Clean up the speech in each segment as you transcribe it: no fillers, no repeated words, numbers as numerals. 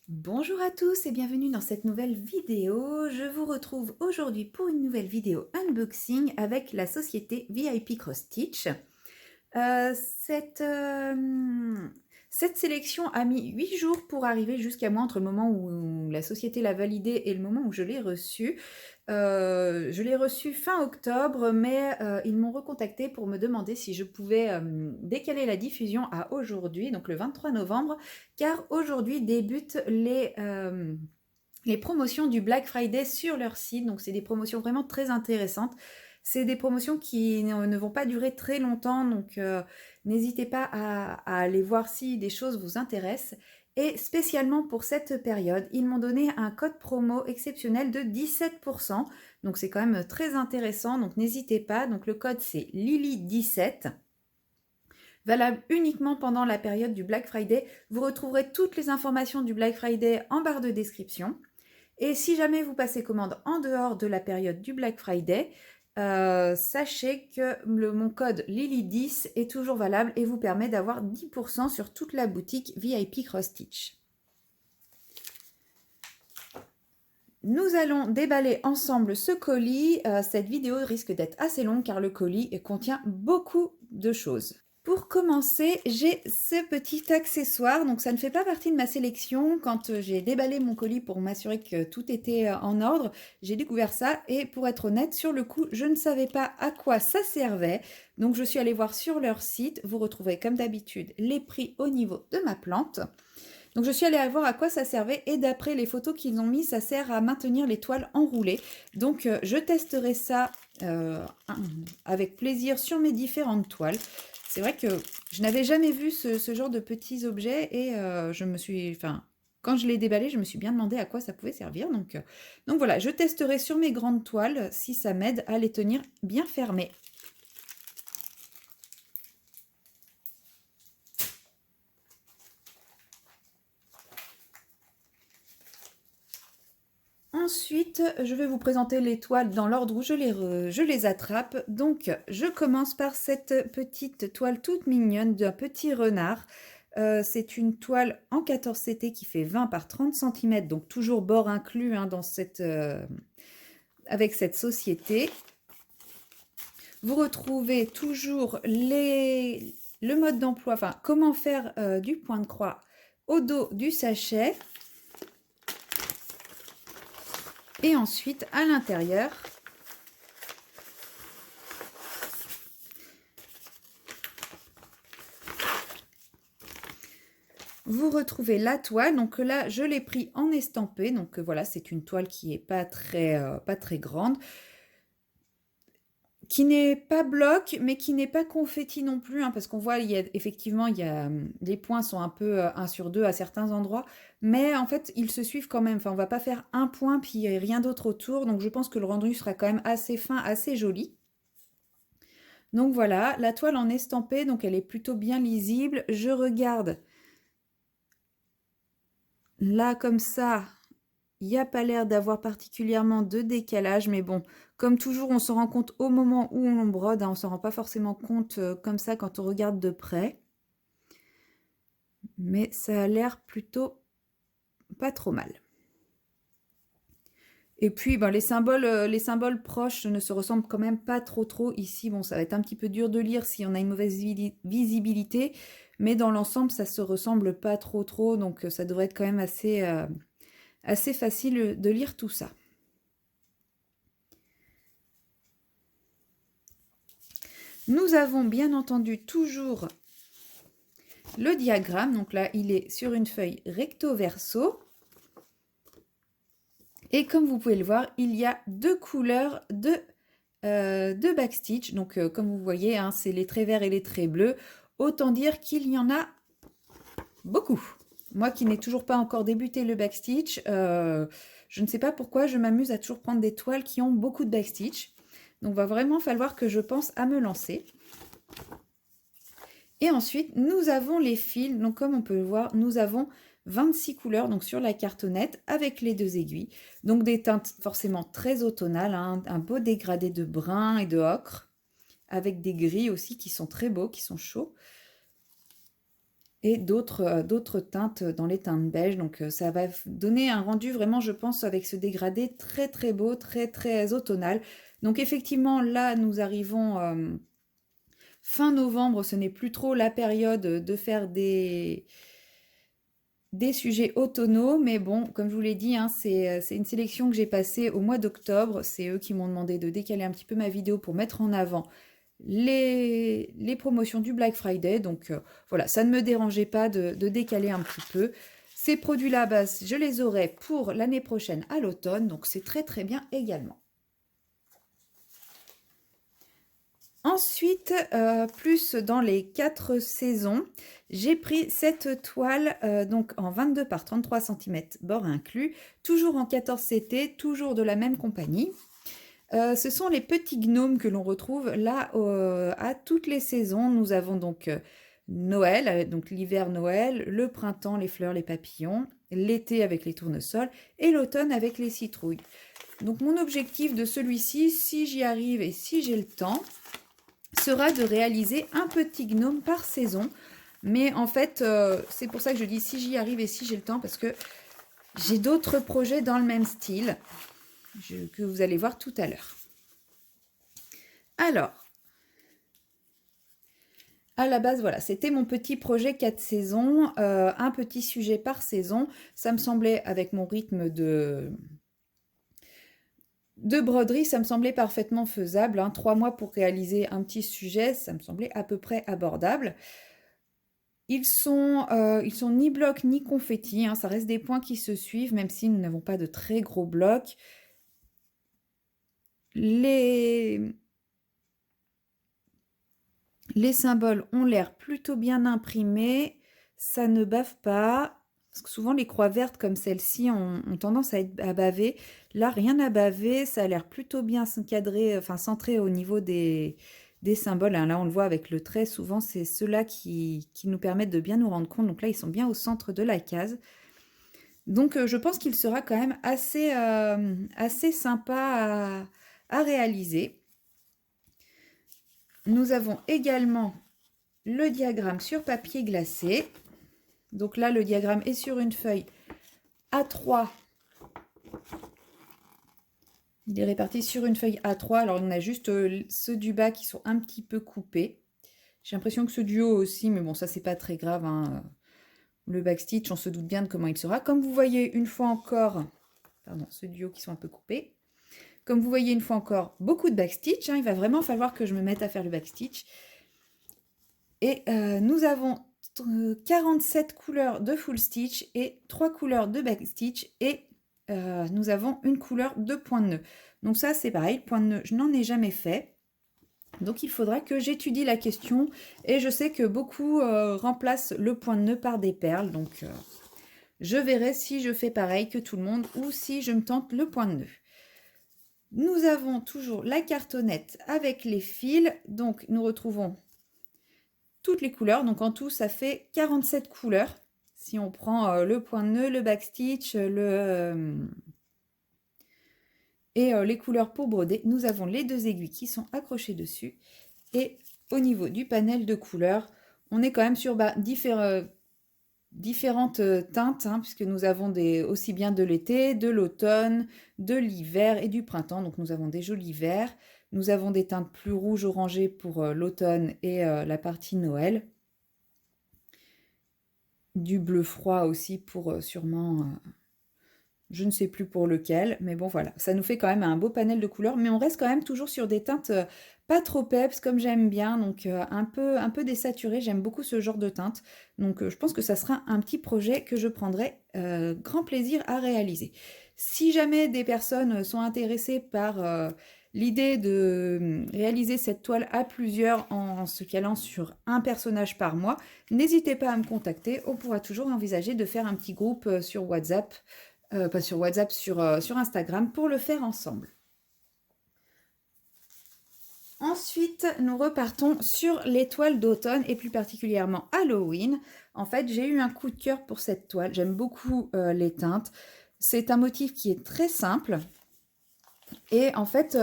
Bonjour à tous et bienvenue dans cette nouvelle vidéo. Je vous retrouve aujourd'hui pour une nouvelle vidéo unboxing avec la société VIP Cross Stitch. Euh, cette, euh, cette sélection a mis 8 jours pour arriver jusqu'à moi entre le moment où la société l'a validée et le moment où je l'ai reçue. Je l'ai reçu fin octobre, mais ils m'ont recontacté pour me demander si je pouvais décaler la diffusion à aujourd'hui, donc le 23 novembre, car aujourd'hui débutent les promotions du Black Friday sur leur site. Donc c'est des promotions vraiment très intéressantes. C'est des promotions qui ne vont pas durer très longtemps, donc n'hésitez pas à aller voir si des choses vous intéressent. Et spécialement pour cette période, ils m'ont donné un code promo exceptionnel de 17%. Donc c'est quand même très intéressant, donc n'hésitez pas. Donc le code c'est Lily17, valable uniquement pendant la période du Black Friday. Vous retrouverez toutes les informations du Black Friday en barre de description. Et si jamais vous passez commande en dehors de la période du Black Friday, sachez que mon code Lily10 est toujours valable et vous permet d'avoir 10% sur toute la boutique VIP Cross Stitch. Nous allons déballer ensemble ce colis. Cette vidéo risque d'être assez longue car le colis contient beaucoup de choses. Pour commencer, j'ai ce petit accessoire. Donc ça ne fait pas partie de ma sélection. Quand j'ai déballé mon colis pour m'assurer que tout était en ordre, j'ai découvert ça et pour être honnête, sur le coup, je ne savais pas à quoi ça servait. Donc je suis allée voir sur leur site. Vous retrouverez comme d'habitude les prix au niveau de ma plante. Donc je suis allée voir à quoi ça servait et d'après les photos qu'ils ont mis, ça sert à maintenir les toiles enroulées. Donc je testerai ça avec plaisir sur mes différentes toiles. C'est vrai que je n'avais jamais vu ce genre de petits objets et je me suis, enfin, quand je l'ai déballé, je me suis bien demandé à quoi ça pouvait servir. Donc voilà, je testerai sur mes grandes toiles si ça m'aide à les tenir bien fermées. Ensuite, je vais vous présenter les toiles dans l'ordre où je les attrape. Donc, je commence par cette petite toile toute mignonne d'un petit renard. C'est une toile en 14 CT qui fait 20 par 30 cm, donc toujours bord inclus hein, avec cette société. Vous retrouvez toujours le mode d'emploi, enfin comment faire du point de croix au dos du sachet. Et ensuite, à l'intérieur, vous retrouvez la toile. Donc là, je l'ai pris en estampé. Donc voilà, c'est une toile qui n'est pas très grande, qui n'est pas bloc, mais qui n'est pas confetti non plus, hein, parce qu'on voit, effectivement, les points sont un peu 1 sur 2 à certains endroits, mais en fait, ils se suivent quand même. Enfin, on va pas faire un point, puis rien d'autre autour, donc je pense que le rendu sera quand même assez fin, assez joli. Donc voilà, la toile en estampé, donc elle est plutôt bien lisible. Je regarde là, comme ça, il n'y a pas l'air d'avoir particulièrement de décalage, mais bon, comme toujours, on s'en rend compte au moment où on brode, hein, on ne s'en rend pas forcément compte comme ça quand on regarde de près. Mais ça a l'air plutôt pas trop mal. Et puis, ben, les symboles proches ne se ressemblent quand même pas trop ici. Bon, ça va être un petit peu dur de lire si on a une mauvaise visibilité, mais dans l'ensemble, ça se ressemble pas trop, donc ça devrait être quand même assez facile de lire tout ça. Nous avons bien entendu toujours le diagramme. Donc là, il est sur une feuille recto-verso. Et comme vous pouvez le voir, il y a deux couleurs de backstitch. Donc comme vous voyez, hein, c'est les traits verts et les traits bleus. Autant dire qu'il y en a beaucoup. Moi qui n'ai toujours pas encore débuté le backstitch, je ne sais pas pourquoi je m'amuse à toujours prendre des toiles qui ont beaucoup de backstitch. Donc va vraiment falloir que je pense à me lancer. Et ensuite, nous avons les fils. Donc comme on peut le voir, nous avons 26 couleurs donc sur la cartonnette avec les deux aiguilles. Donc des teintes forcément très automnales, hein, un beau dégradé de brun et de ocre, avec des gris aussi qui sont très beaux, qui sont chauds. et d'autres teintes dans les teintes beige. Donc ça va donner un rendu vraiment, je pense, avec ce dégradé très très beau, très très automnal. Donc effectivement, là, nous arrivons fin novembre, ce n'est plus trop la période de faire des sujets automnaux, mais bon, comme je vous l'ai dit, hein, c'est une sélection que j'ai passée au mois d'octobre. C'est eux qui m'ont demandé de décaler un petit peu ma vidéo pour mettre en avant les promotions du Black Friday. Donc voilà, ça ne me dérangeait pas de décaler un petit peu. Ces produits-là, bah, je les aurai pour l'année prochaine à l'automne, donc c'est très très bien également. Ensuite, plus dans les 4 saisons, j'ai pris cette toile donc en 22 par 33 cm, bord inclus, toujours en 14 CT, toujours de la même compagnie. Ce sont les petits gnomes que l'on retrouve là à toutes les saisons. Nous avons donc Noël, donc l'hiver Noël, le printemps les fleurs, les papillons, l'été avec les tournesols et l'automne avec les citrouilles. Donc mon objectif de celui-ci, si j'y arrive et si j'ai le temps, sera de réaliser un petit gnome par saison. Mais en fait, c'est pour ça que je dis si j'y arrive et si j'ai le temps, parce que j'ai d'autres projets dans le même style que vous allez voir tout à l'heure. Alors, à la base, voilà, c'était mon petit projet 4 saisons, un petit sujet par saison. Ça me semblait, avec mon rythme de broderie, ça me semblait parfaitement faisable. 3 mois pour réaliser un petit sujet, ça me semblait à peu près abordable. Ils sont ni blocs ni confettis, ça reste des points qui se suivent, même si nous n'avons pas de très gros blocs. Les symboles ont l'air plutôt bien imprimés, ça ne bave pas, parce que souvent les croix vertes comme celle-ci ont tendance à baver. Là, rien à baver, ça a l'air plutôt bien cadré, enfin centré au niveau des symboles. Là, on le voit avec le trait, souvent c'est ceux-là qui nous permettent de bien nous rendre compte. Donc là, ils sont bien au centre de la case. Donc je pense qu'il sera quand même assez sympa à réaliser. Nous avons également le diagramme sur papier glacé. Donc là, le diagramme est sur une feuille A3. Il est réparti sur une feuille A3. Alors, on a juste ceux du bas qui sont un petit peu coupés. J'ai l'impression que ceux du haut aussi, mais bon, ça, c'est pas très grave. Le backstitch, on se doute bien de comment il sera. Comme vous voyez, une fois encore, pardon, ceux du haut qui sont un peu coupés. Comme vous voyez, une fois encore, beaucoup de backstitch. Il va vraiment falloir que je me mette à faire le backstitch. Et nous avons 47 couleurs de full stitch et 3 couleurs de backstitch. Et nous avons une couleur de point de nœud. Donc ça, c'est pareil, point de nœud, je n'en ai jamais fait. Donc il faudra que j'étudie la question. Et je sais que beaucoup remplacent le point de nœud par des perles. Donc je verrai si je fais pareil que tout le monde ou si je me tente le point de nœud. Nous avons toujours la cartonnette avec les fils. Donc nous retrouvons toutes les couleurs. Donc en tout, ça fait 47 couleurs. Si on prend le point de nœud, le backstitch, les couleurs pour broder, nous avons les 2 aiguilles qui sont accrochées dessus. Et au niveau du panel de couleurs, on est quand même sur différentes teintes, puisque nous avons aussi bien de l'été, de l'automne, de l'hiver et du printemps. Donc nous avons des jolis verts. Nous avons des teintes plus rouges orangées pour l'automne et la partie Noël. Du bleu froid aussi pour sûrement... je ne sais plus pour lequel, mais bon voilà, ça nous fait quand même un beau panel de couleurs, mais on reste quand même toujours sur des teintes pas trop peps comme j'aime bien, donc un peu désaturées, j'aime beaucoup ce genre de teinte, donc je pense que ça sera un petit projet que je prendrai grand plaisir à réaliser. Si jamais des personnes sont intéressées par l'idée de réaliser cette toile à plusieurs en se calant sur un personnage par mois, n'hésitez pas à me contacter, on pourra toujours envisager de faire un petit groupe sur WhatsApp, pas sur WhatsApp, sur Instagram, pour le faire ensemble. Ensuite, nous repartons sur les toiles d'automne et plus particulièrement Halloween. En fait, j'ai eu un coup de cœur pour cette toile. J'aime beaucoup les teintes. C'est un motif qui est très simple. Et en fait,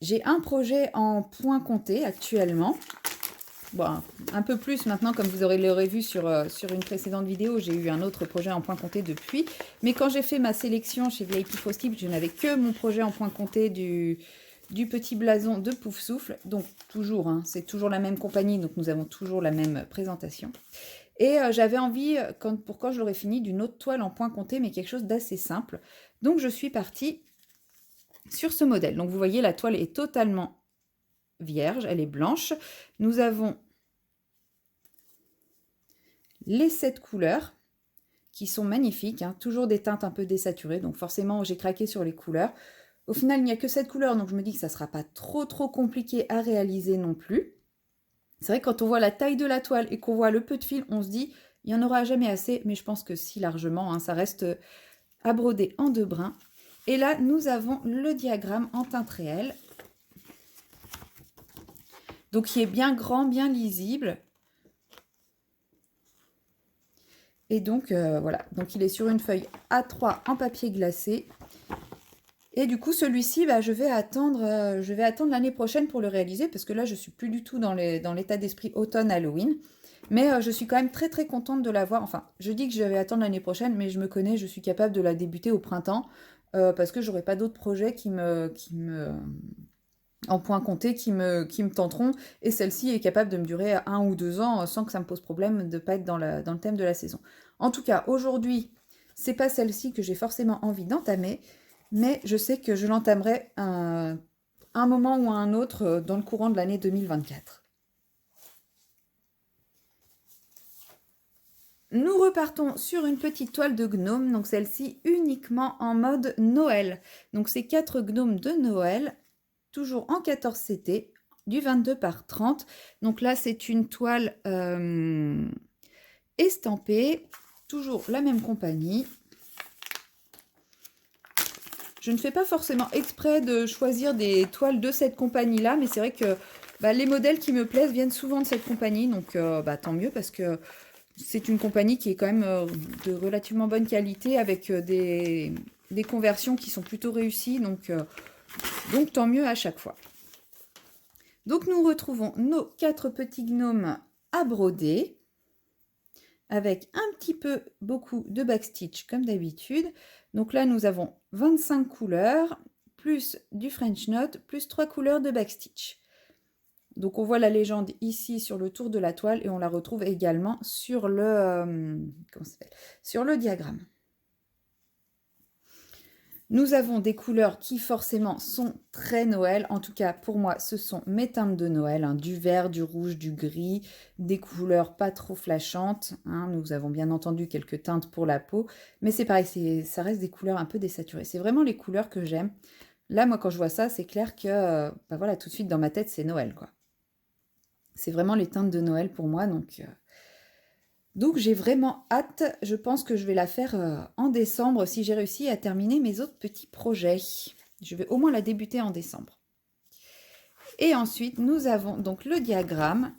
j'ai un projet en point compté actuellement. bon, un peu plus maintenant, comme vous l'aurez vu sur une précédente vidéo, j'ai eu un autre projet en point compté depuis. Mais quand j'ai fait ma sélection chez VIP Frosty, je n'avais que mon projet en point compté du petit blason de Pouf Souffle. Donc toujours, hein, c'est toujours la même compagnie, donc nous avons toujours la même présentation. Et j'avais envie, pour quand je l'aurais fini, d'une autre toile en point compté, mais quelque chose d'assez simple. Donc je suis partie sur ce modèle. Donc vous voyez, la toile est totalement vierge, elle est blanche. Nous avons les 7 couleurs qui sont magnifiques, hein, toujours des teintes un peu désaturées, donc forcément j'ai craqué sur les couleurs. Au final, il n'y a que 7 couleurs, donc je me dis que ça ne sera pas trop compliqué à réaliser non plus. C'est vrai que quand on voit la taille de la toile et qu'on voit le peu de fil, on se dit il n'y en aura jamais assez, mais je pense que si largement, hein, ça reste à broder en 2 brins. Et là, nous avons le diagramme en teinte réelle, donc qui est bien grand, bien lisible. Et donc, voilà, donc il est sur une feuille A3 en papier glacé. Et du coup, celui-ci, bah, je vais attendre l'année prochaine pour le réaliser, parce que là, je suis plus du tout dans l'état d'esprit automne Halloween. Mais je suis quand même très contente de l'avoir. Enfin, je dis que je vais attendre l'année prochaine, mais je me connais, je suis capable de la débuter au printemps, parce que j'aurai pas d'autres projets en point compté qui me tenteront. Et celle-ci est capable de me durer 1 ou 2 ans sans que ça me pose problème de ne pas être dans le thème de la saison. En tout cas, aujourd'hui, c'est pas celle-ci que j'ai forcément envie d'entamer, mais je sais que je l'entamerai un moment ou à un autre dans le courant de l'année 2024. Nous repartons sur une petite toile de gnome, donc celle-ci uniquement en mode Noël. Donc c'est 4 gnomes de Noël, toujours en 14 CT, du 22 par 30. Donc là, c'est une toile estampée, toujours la même compagnie. Je ne fais pas forcément exprès de choisir des toiles de cette compagnie-là, mais c'est vrai que les modèles qui me plaisent viennent souvent de cette compagnie, donc tant mieux, parce que c'est une compagnie qui est quand même de relativement bonne qualité, avec des conversions qui sont plutôt réussies, donc tant mieux à chaque fois. Donc nous retrouvons nos 4 petits gnomes à broder, avec un petit peu, beaucoup de backstitch comme d'habitude. Donc là, nous avons 25 couleurs, plus du French Knot, plus 3 couleurs de backstitch. Donc on voit la légende ici sur le tour de la toile et on la retrouve également sur le diagramme. Nous avons des couleurs qui forcément sont très Noël. En tout cas, pour moi, ce sont mes teintes de Noël. Hein, du vert, du rouge, du gris, des couleurs pas trop flashantes. Hein, nous avons bien entendu quelques teintes pour la peau. Mais c'est pareil, ça reste des couleurs un peu désaturées. C'est vraiment les couleurs que j'aime. Là, moi, quand je vois ça, c'est clair que voilà, tout de suite, dans ma tête, c'est Noël, quoi. C'est vraiment les teintes de Noël pour moi, donc j'ai vraiment hâte. Je pense que je vais la faire en décembre si j'ai réussi à terminer mes autres petits projets. Je vais au moins la débuter en décembre. Et ensuite, nous avons donc le diagramme.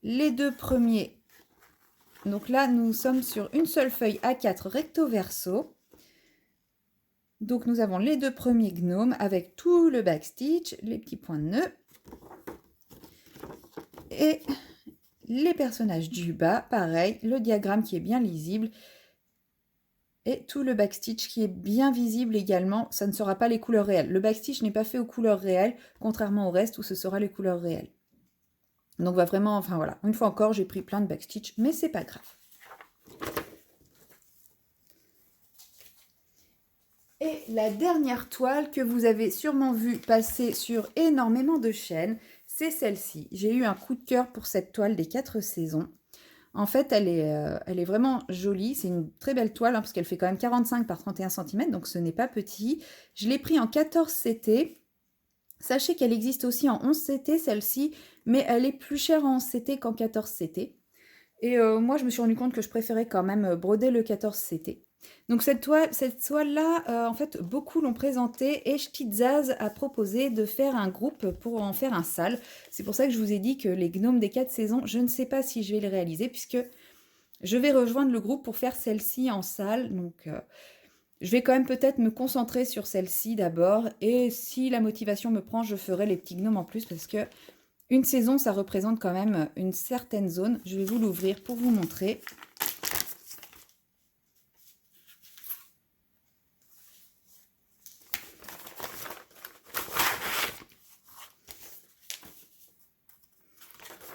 Les 2 premiers. Donc là, nous sommes sur une seule feuille A4 recto verso. Donc nous avons les 2 premiers gnomes avec tout le backstitch, les petits points de nœud. Et les personnages du bas, pareil, le diagramme qui est bien lisible et tout le backstitch qui est bien visible également. Ça ne sera pas les couleurs réelles. Le backstitch n'est pas fait aux couleurs réelles, contrairement au reste où ce sera les couleurs réelles. Donc vraiment, enfin voilà, une fois encore, j'ai pris plein de backstitch, mais c'est pas grave. Et la dernière toile que vous avez sûrement vu passer sur énormément de chaînes, c'est celle-ci. J'ai eu un coup de cœur pour cette toile des 4 saisons. En fait, elle est vraiment jolie. C'est une très belle toile, hein, parce qu'elle fait quand même 45 par 31 cm, donc ce n'est pas petit. Je l'ai pris en 14 CT. Sachez qu'elle existe aussi en 11 CT, celle-ci, mais elle est plus chère en 11 CT qu'en 14 CT. Et moi, je me suis rendu compte que je préférais quand même broder le 14 CT. Donc cette toile-là, en fait, beaucoup l'ont présentée et Ch'tizaz a proposé de faire un groupe pour en faire un sale. C'est pour ça que je vous ai dit que les gnomes des 4 saisons, je ne sais pas si je vais les réaliser puisque je vais rejoindre le groupe pour faire celle-ci en salle. Donc je vais quand même peut-être me concentrer sur celle-ci d'abord et si la motivation me prend, je ferai les petits gnomes en plus parce que Une saison, ça représente quand même une certaine zone. Je vais vous l'ouvrir pour vous montrer.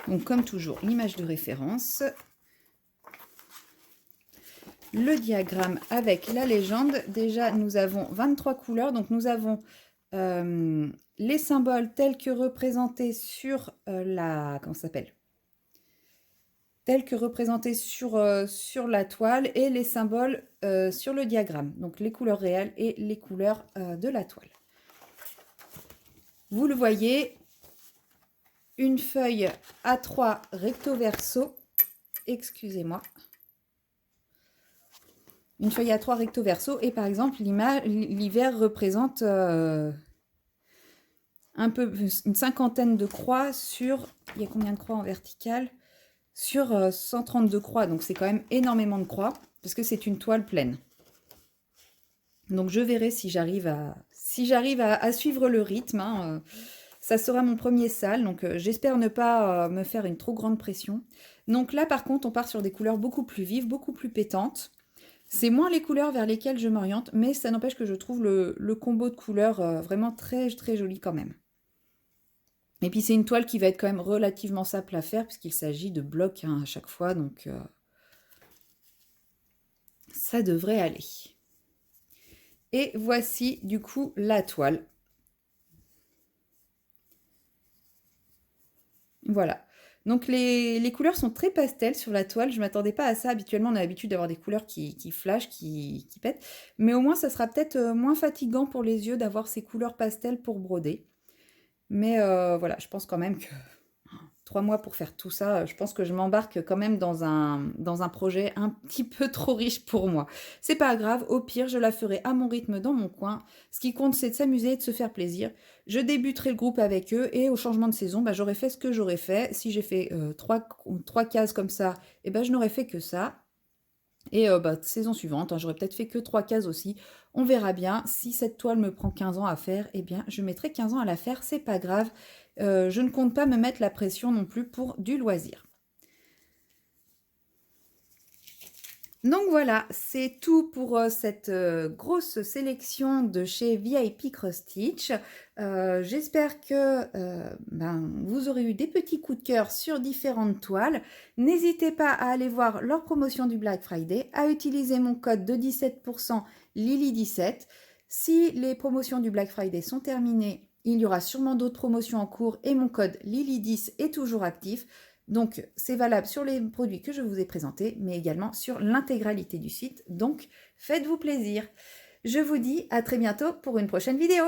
Donc, comme toujours, l'image de référence. Le diagramme avec la légende. Déjà, nous avons 23 couleurs. Donc, nous avons les symboles tels que représentés sur la... Comment ça s'appelle? Tels que représentés sur la toile et les symboles sur le diagramme. Donc, les couleurs réelles et les couleurs de la toile. Vous le voyez, une feuille A3 recto verso. Excusez-moi. Une feuille A3 recto verso et par exemple l'hiver représente un peu une cinquantaine de croix sur, il y a combien de croix en vertical? Sur 132 croix, donc c'est quand même énormément de croix parce que c'est une toile pleine. Donc je verrai si j'arrive à suivre le rythme, hein. Ça sera mon premier sale, donc j'espère ne pas me faire une trop grande pression. Donc là par contre on part sur des couleurs beaucoup plus vives, beaucoup plus pétantes. C'est moins les couleurs vers lesquelles je m'oriente, mais ça n'empêche que je trouve le combo de couleurs vraiment très, très joli quand même. Et puis c'est une toile qui va être quand même relativement simple à faire, puisqu'il s'agit de blocs hein, à chaque fois, donc ça devrait aller. Et voici du coup la toile. Voilà. Donc les couleurs sont très pastel sur la toile, je ne m'attendais pas à ça. Habituellement, on a l'habitude d'avoir des couleurs qui flashent, qui pètent. Mais au moins, ça sera peut-être moins fatigant pour les yeux d'avoir ces couleurs pastel pour broder. Mais voilà, je pense quand même que 3 mois pour faire tout ça, je pense que je m'embarque quand même dans un projet un petit peu trop riche pour moi. C'est pas grave, au pire, je la ferai à mon rythme dans mon coin. Ce qui compte, c'est de s'amuser et de se faire plaisir. Je débuterai le groupe avec eux et au changement de saison, bah, j'aurais fait ce que j'aurais fait. Si j'ai fait 3 cases comme ça, et ben, je n'aurais fait que ça. Et bah, saison suivante, hein, j'aurais peut-être fait que 3 cases aussi. On verra bien. Si cette toile me prend 15 ans à faire, eh bien, je mettrai 15 ans à la faire, c'est pas grave. Je ne compte pas me mettre la pression non plus pour du loisir. Donc voilà, c'est tout pour cette grosse sélection de chez VIP Cross Stitch. J'espère que vous aurez eu des petits coups de cœur sur différentes toiles. N'hésitez pas à aller voir leur promotion du Black Friday, à utiliser mon code de 17% Lily17. Si les promotions du Black Friday sont terminées, il y aura sûrement d'autres promotions en cours et mon code Lily10 est toujours actif. Donc, c'est valable sur les produits que je vous ai présentés, mais également sur l'intégralité du site. Donc, faites-vous plaisir. Je vous dis à très bientôt pour une prochaine vidéo.